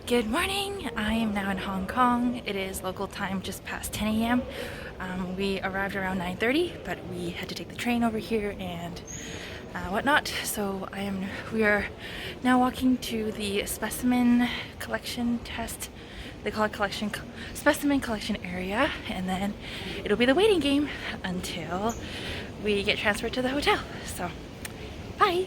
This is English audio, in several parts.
Good morning! I am now in Hong Kong. It is local time just past 10 a.m. We arrived around 9:30, but we had to take the train over here and whatnot. So we are now walking to the specimen collection test. They call it specimen collection area, and then it'll be the waiting game until we get transferred to the hotel. So, bye!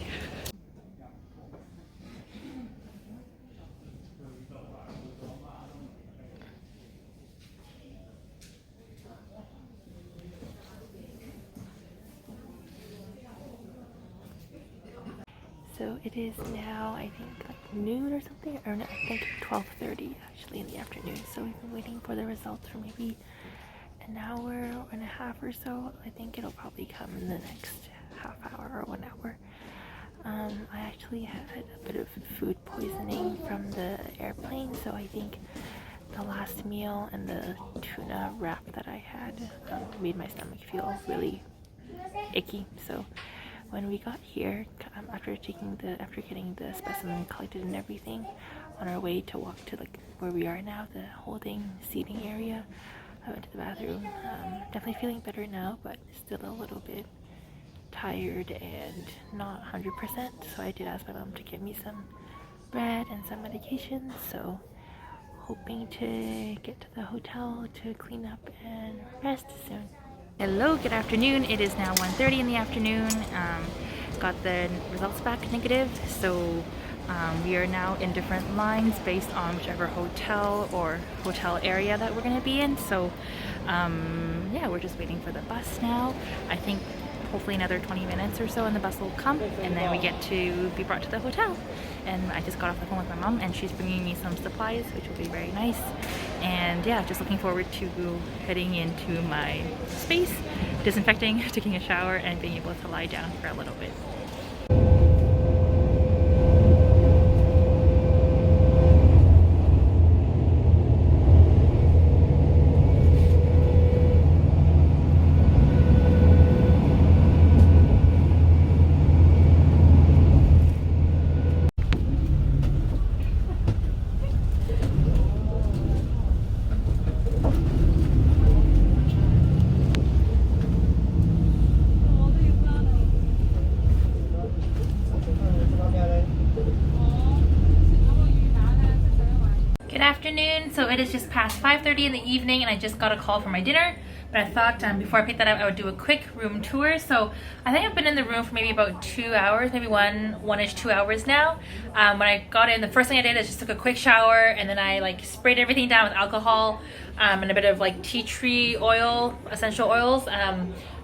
So it is now, I think, like noon or something, or no, I think 12:30 actually in the afternoon. So we've been waiting for the results for maybe an hour and a half or so. I think it'll probably come in the next half hour or 1 hour. I actually had a bit of food poisoning from the airplane, so I think the last meal and the tuna wrap that I had made my stomach feel really icky. So when we got here, after getting the specimen collected and everything, on our way to walk to like where we are now, the holding seating area, I went to the bathroom. Definitely feeling better now, but still a little bit tired and not 100%. So I did ask my mom to get me some bread and some medication. So hoping to get to the hotel to clean up and rest soon. Hello, good afternoon. It is now 1:30 in the afternoon. Got the results back negative, so we are now in different lines based on whichever hotel or hotel area that we're going to be in. So yeah, we're just waiting for the bus now. I think hopefully another 20 minutes or so and the bus will come, and then we get to be brought to the hotel. And I just got off the phone with my mom, and she's bringing me some supplies, which will be very nice. And yeah, just looking forward to heading into my space, disinfecting, taking a shower, and being able to lie down for a little bit. Good afternoon. So it is just past 5:30 in the evening, and I just got a call for my dinner. But I thought before I picked that up, I would do a quick room tour. So I think I've been in the room for maybe about 2 hours, maybe one-ish 2 hours now. When I got in, the first thing I did is just took a quick shower, and then I like sprayed everything down with alcohol and a bit of like tea tree oil, essential oils.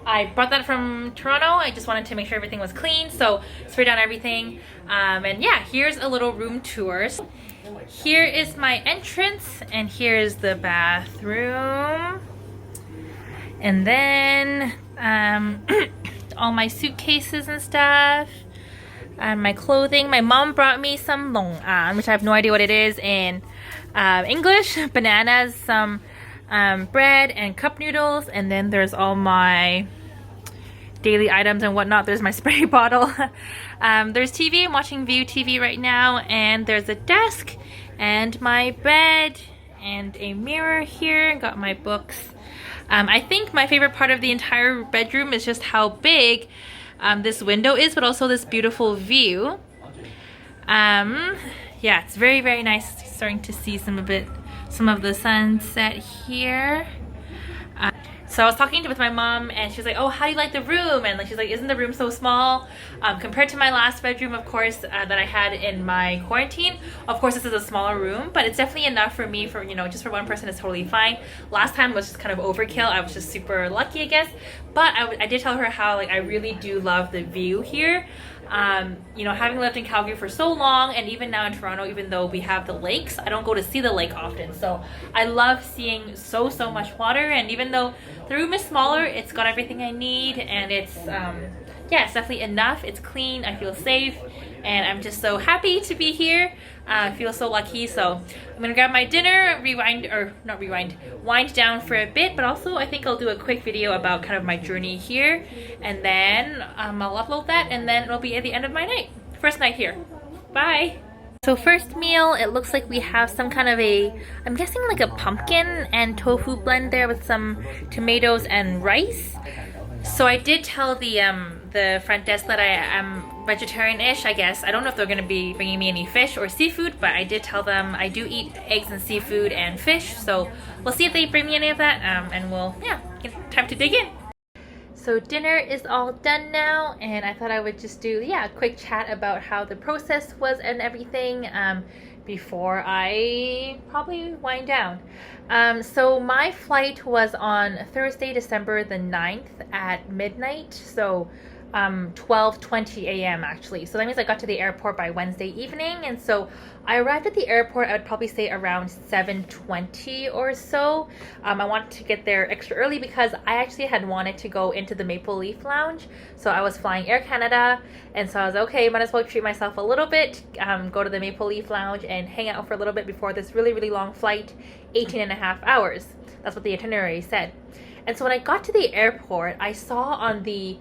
I brought that from Toronto. I just wanted to make sure everything was clean, so sprayed down everything. And yeah, here's a little room tour. Here is my entrance, and here's the bathroom. And then all my suitcases and stuff, and my clothing. My mom brought me some long an, which I have no idea what it is in English. Bananas, some bread, and cup noodles. And then there's all my daily items and whatnot. There's my spray bottle. There's TV. I'm watching View TV right now, and there's a desk and my bed and a mirror here. Got my books. I think my favorite part of the entire bedroom is just how big this window is, but also this beautiful view. Yeah, it's very, very nice. Starting to see some of the sunset here. So I was talking with my mom, and she's like, "Oh, how do you like the room?" And like, she's like, "Isn't the room so small compared to my last bedroom, of course, that I had in my quarantine? Of course, this is a smaller room, but it's definitely enough for me. For just for one person, it's totally fine. Last time was just kind of overkill. I was just super lucky, I guess. But I did tell her how like I really do love the view here. Having lived in Calgary for so long, and even now in Toronto, even though we have the lakes, I don't go to see the lake often. So I love seeing so much water, and even though the room is smaller, it's got everything I need, and it's yeah, it's definitely enough. It's clean, I feel safe, and I'm just so happy to be here. I feel so lucky. So I'm gonna grab my dinner, wind down for a bit, but also I think I'll do a quick video about kind of my journey here, and then I'll upload that, and then it'll be at the end of my night. First night here. Bye! So first meal, it looks like we have some kind of I'm guessing like a pumpkin and tofu blend there with some tomatoes and rice. So I did tell the front desk that I am vegetarian-ish, I guess. I don't know if they're going to be bringing me any fish or seafood, but I did tell them I do eat eggs and seafood and fish. So we'll see if they bring me any of that, and we'll, yeah, time to dig in. So dinner is all done now, and I thought I would just do, a quick chat about how the process was and everything before I probably wind down. So my flight was on Thursday, December the 9th at midnight, so 12:20 a.m. actually. So that means I got to the airport by Wednesday evening, and so I arrived at the airport, I would probably say around 7:20 or so. I wanted to get there extra early because I actually had wanted to go into the Maple Leaf Lounge. So I was flying Air Canada, and so I was okay, might as well treat myself a little bit, go to the Maple Leaf Lounge and hang out for a little bit before this really, really long flight, 18 and a half hours. That's what the itinerary said. And so when I got to the airport, I saw on the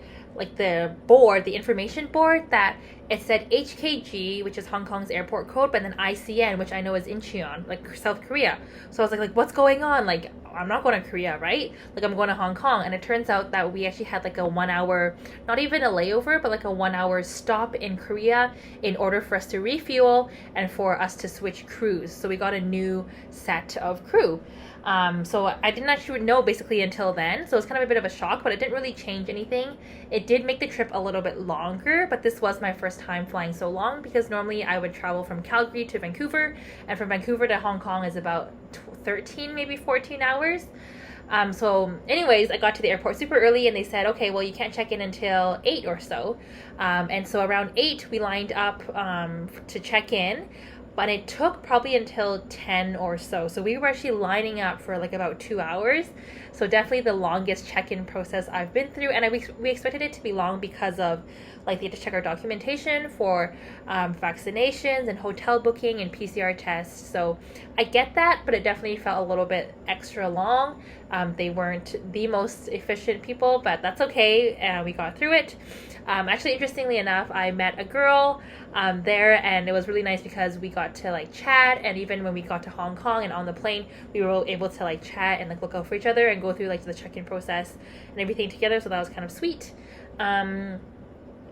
board, the information board, that it said HKG, which is Hong Kong's airport code, but then ICN, which I know is Incheon, like South Korea. So I was like, what's going on? Like, I'm not going to Korea, right? Like, I'm going to Hong Kong. And it turns out that we actually had like a 1 hour, not even a layover, but like a 1 hour stop in Korea in order for us to refuel and for us to switch crews. So we got a new set of crew. So I didn't actually know basically until then, so it was kind of a bit of a shock, but it didn't really change anything. It did make the trip a little bit longer, but this was my first time flying so long, because normally I would travel from Calgary to Vancouver, and from Vancouver to Hong Kong is about 13, maybe 14 hours. So anyways, I got to the airport super early, and they said, okay, well, you can't check in until 8 or so. And so around 8 we lined up to check in. But it took probably until 10 or so. So we were actually lining up for like about 2 hours. So definitely the longest check-in process I've been through. And we expected it to be long because of like they had to check our documentation for vaccinations and hotel booking and PCR tests. So I get that, but it definitely felt a little bit extra long. They weren't the most efficient people, but that's okay. We got through it. Actually, interestingly enough, I met a girl there, and it was really nice because we got to like chat, and even when we got to Hong Kong and on the plane, we were able to like chat and like look out for each other and go through like the check-in process and everything together. So that was kind of sweet.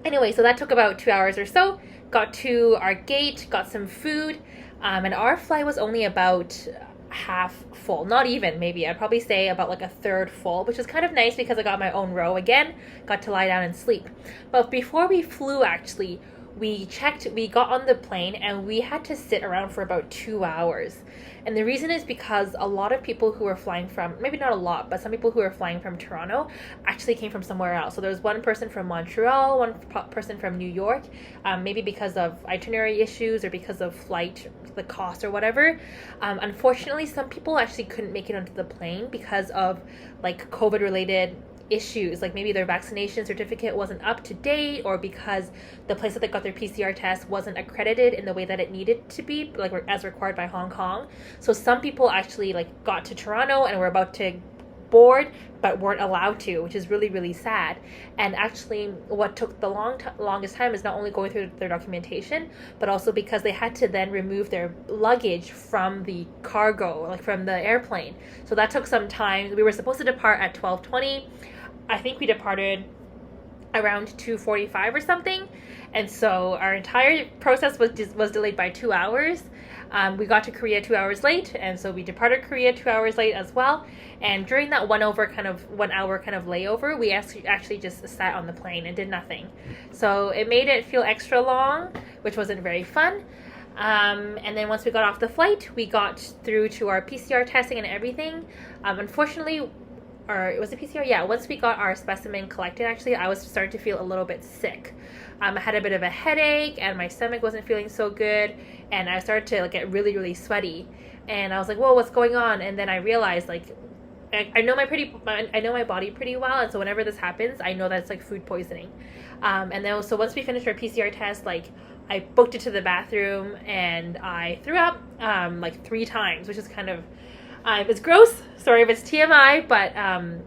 Anyway, so that took about 2 hours or so. Got to our gate, got some food, and our flight was only about half full, not even, maybe I'd probably say about like a third full, which is kind of nice because I got my own row again, got to lie down and sleep. But before we flew, actually, we got on the plane and we had to sit around for about 2 hours. And the reason is because a lot of people who were flying from, maybe not a lot, but some people who were flying from Toronto actually came from somewhere else. So there was one person from Montreal, one person from New York, maybe because of itinerary issues or because of flight, the cost or whatever. Unfortunately, some people actually couldn't make it onto the plane because of like COVID related issues, like maybe their vaccination certificate wasn't up to date, or because the place that they got their PCR test wasn't accredited in the way that it needed to be, like as required by Hong Kong. So some people actually like got to Toronto and were about to board but weren't allowed to, which is really, really sad. And actually what took the longest time is not only going through their documentation, but also because they had to then remove their luggage from the cargo, like from the airplane. So that took some time. We were supposed to depart at 12:20. I think we departed around 2:45 or something, and so our entire process was delayed by 2 hours. We got to Korea 2 hours late, and so we departed Korea 2 hours late as well. And during that 1 hour kind of layover, we actually just sat on the plane and did nothing. So it made it feel extra long, which wasn't very fun. And then once we got off the flight, we got through to our PCR testing and everything. Unfortunately, or it was a PCR, yeah, once we got our specimen collected, actually, I was starting to feel a little bit sick. I had a bit of a headache, and my stomach wasn't feeling so good, and I started to like get really, really sweaty. And I was like, whoa, what's going on? And then I realized, like, I know my body pretty well, and so whenever this happens, I know that it's like food poisoning. And then so once we finished our PCR test, like, I booked it to the bathroom, and I threw up like 3 times, which is kind of it's gross. Sorry if it's TMI, but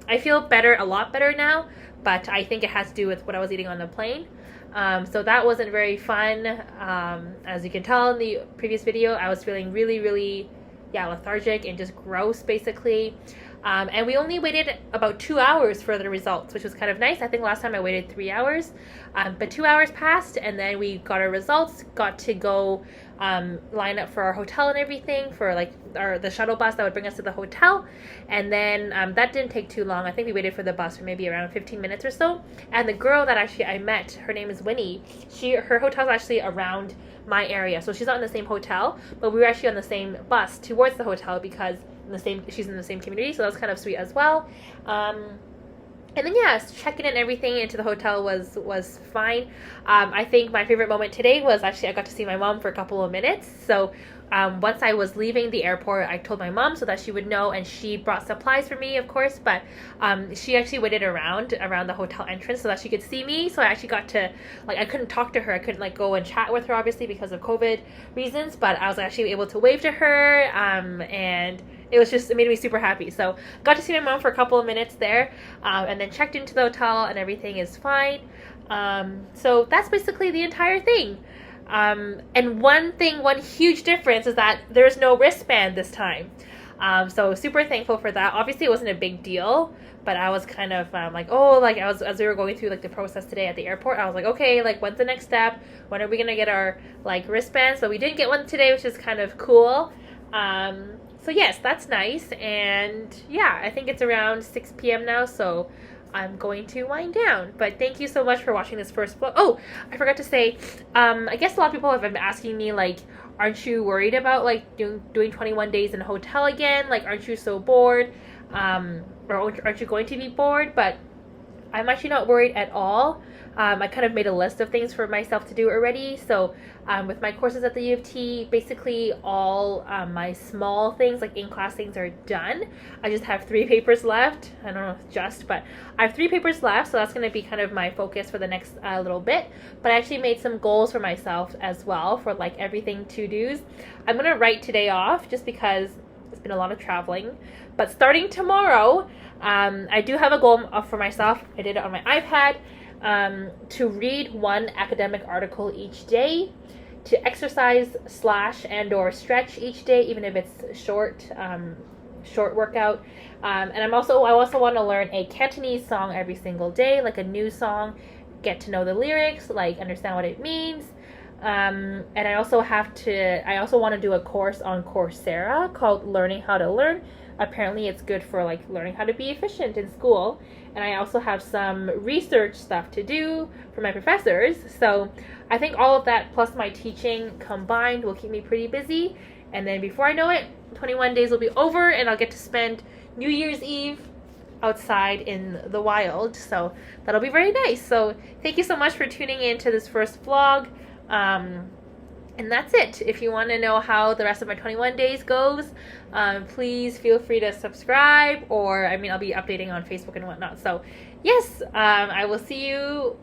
I feel better, a lot better now. But I think it has to do with what I was eating on the plane. So that wasn't very fun. As you can tell in the previous video, I was feeling really, yeah, lethargic and just gross basically. And we only waited about 2 hours for the results, which was kind of nice. I think last time I waited 3 hours, but 2 hours passed, and then we got our results, got to go line up for our hotel and everything, for like the shuttle bus that would bring us to the hotel. And then that didn't take too long. I think we waited for the bus for maybe around 15 minutes or so. And the girl that actually I met, her name is Winnie. Her hotel's actually around my area, so she's not in the same hotel, but we were actually on the same bus towards the hotel because she's in the same community, so that was kind of sweet as well. And then yeah, checking in everything into the hotel was fine. I think my favorite moment today was actually I got to see my mom for a couple of minutes. So once I was leaving the airport, I told my mom so that she would know, and she brought supplies for me, of course, but she actually waited around the hotel entrance so that she could see me. So I actually got to, like, I couldn't talk to her, I couldn't like go and chat with her obviously because of COVID reasons, but I was actually able to wave to her, and it made me super happy. So got to see my mom for a couple of minutes there, and then checked into the hotel, and everything is fine. So that's basically the entire thing. And one huge difference is that there's no wristband this time. So super thankful for that. Obviously it wasn't a big deal, but I was kind of as we were going through like the process today at the airport, I was like, okay, like when's the next step? When are we gonna get our like wristbands? So we didn't get one today, which is kind of cool. So yes, that's nice. And yeah, I think it's around 6 p.m. now, so I'm going to wind down. But thank you so much for watching this first vlog. Oh, I forgot to say, I guess a lot of people have been asking me, like, aren't you worried about like doing 21 days in a hotel again? Like, aren't you so bored? Or aren't you going to be bored? But I'm actually not worried at all. I kind of made a list of things for myself to do already. So with my courses at the U of T, basically all my small things, like in-class things, are done. I just have 3 papers left. I don't know if just, but I have 3 papers left. So that's going to be kind of my focus for the next little bit. But I actually made some goals for myself as well for like everything to-dos. I'm going to write today off just because it's been a lot of traveling. But starting tomorrow, I do have a goal for myself. I did it on my iPad. To read 1 academic article each day, to exercise / and or stretch each day, even if it's short workout. And I also want to learn a Cantonese song every single day, like a new song, get to know the lyrics, like understand what it means. And I also want to do a course on Coursera called Learning How to Learn. Apparently it's good for like learning how to be efficient in school. And I also have some research stuff to do for my professors. So I think all of that plus my teaching combined will keep me pretty busy. And then before I know it, 21 days will be over and I'll get to spend New Year's Eve outside in the wild. So that'll be very nice. So thank you so much for tuning in to this first vlog. And that's it. If you want to know how the rest of my 21 days goes, please feel free to subscribe, or I'll be updating on Facebook and whatnot. So yes, I will see you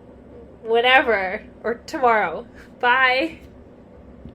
whenever, or tomorrow. Bye.